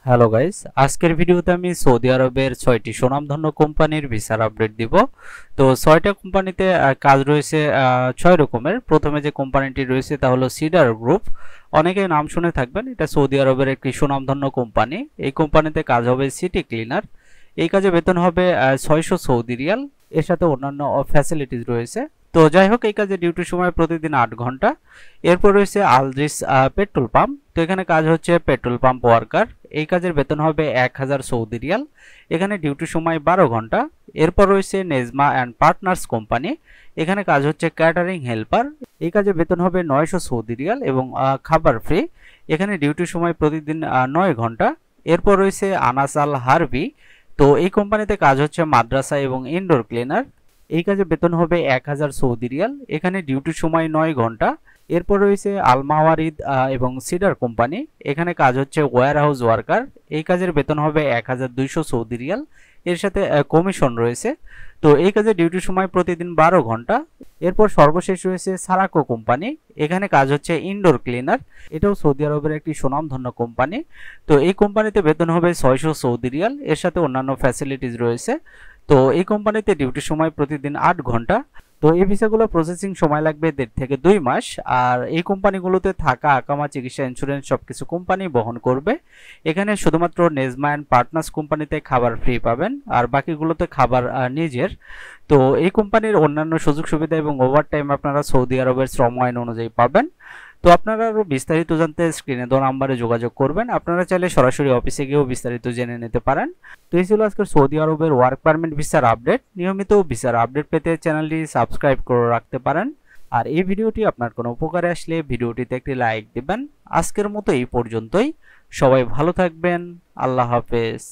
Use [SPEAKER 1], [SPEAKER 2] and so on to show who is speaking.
[SPEAKER 1] Hello guys, আজকের ভিডিওতে আমি সৌদি আরবের 6টি সুনামধন্য কোম্পানির ভিসার আপডেট দিব। তো 6টা কোম্পানিতে কাজ রয়েছে 6 রকমের। প্রথমে যে কোম্পানিটি রয়েছে তা হলো সিডার গ্রুপ। অনেকেই নাম শুনে থাকবেন, এটা সৌদি আরবের একটি সুনামধন্য কোম্পানি। এই কোম্পানিতে কাজ হবে সিটি ক্লিনার। এই কাজে বেতন হবে 600 সৌদি রিয়াল। এর সাথে অন্যান্য ফ্যাসিলিটিস রয়েছে। তো যাই হোক, এই কাজে ডিউটি সময় প্রতিদিন 8 ঘন্টা। এরপর রয়েছে আলজিস পেট্রোল পাম্প। তো এখানে কাজ হচ্ছে পেট্রোল পাম্প ওয়ার্কার। এই কাজের বেতন হবে 1000 সৌদি রিয়াল। এখানে ডিউটি সময় 12 ঘন্টা। এরপর রয়েছে নেজমা অ্যান্ড পার্টনার্স কোম্পানি। এখানে কাজ হচ্ছে ক্যাটারিং হেল্পার। এই কাজে বেতন হবে 900 সৌদি রিয়াল এবং খাবার ফ্রি। এখানে ডিউটি সময় প্রতিদিন 9 ঘন্টা। এরপর রয়েছে আনাস আল হারবি। তো এই কোম্পানিতে কাজ হচ্ছে মাদ্রাসা এবং ইনডোর ক্লিনার। এই কাজে বেতন হবে 1000 সৌদি রিয়াল। এখানে ডিউটির সময় 9 ঘন্টা। এরপর রয়েছে আলমাওয়ারিদ এবং সিডার কোম্পানি। এখানে কাজ হচ্ছে ওয়্যার হাউস ওয়ার্কার। এই কাজের বেতন হবে 1200 সৌদি রিয়াল। এর সাথে কমিশন রয়েছে। তো এই কাজে ডিউটির সময় প্রতিদিন 12 ঘন্টা। এরপর সর্বশেষ রয়েছে সারাকো কোম্পানি। এখানে কাজ হচ্ছে ইনডোর ক্লিনার। এটাও সৌদি আরবের একটি সুনামধন্য কোম্পানি। তো এই কোম্পানিতে বেতন হবে 600 সৌদি রিয়াল। এর সাথে অন্যান্য ফ্যাসিলিটিস রয়েছে। তো এই কোম্পানিতে ডিউটির সময় প্রতিদিন 8 ঘন্টা। তো এই ভিসাগুলো প্রসেসিং সময় লাগবে 1.5 থেকে 2 মাস। আর এই কোম্পানিগুলোতে থাকা, আকামা, চিকিৎসা, ইন্স্যুরেন্স সবকিছু কোম্পানি বহন করবে। এখানে শুধুমাত্র নেজমা অ্যান্ড পার্টনার্স কোম্পানিতে খাবার ফ্রি পাবেন, আর বাকিগুলোতে খাবার নিজের। তো এই কোম্পানির অন্যান্য সুযোগ সুবিধা এবং ওভারটাইম আপনারা সৌদি আরবের শ্রম আইন অনুযায়ী পাবেন। তো আপনারা আরও বিস্তারিত জানতে স্ক্রিনে দেওয়া নাম্বারে যোগাযোগ করবেন। আপনারা চাইলে সরাসরি অফিসে গিয়েও বিস্তারিত জেনে নিতে পারেন। তো এই ছিল আজকের সৌদি আরবের ওয়ার্ক পারমিট ভিসার আপডেট। নিয়মিত ভিসার আপডেট পেতে চ্যানেলটি সাবস্ক্রাইব করে রাখতে পারেন। আর এই ভিডিওটি আপনার কোনো উপকারে আসলে ভিডিওটিতে একটি লাইক দিবেন। আজকের মতো এই পর্যন্তই। সবাই ভালো থাকবেন। আল্লাহ হাফেজ।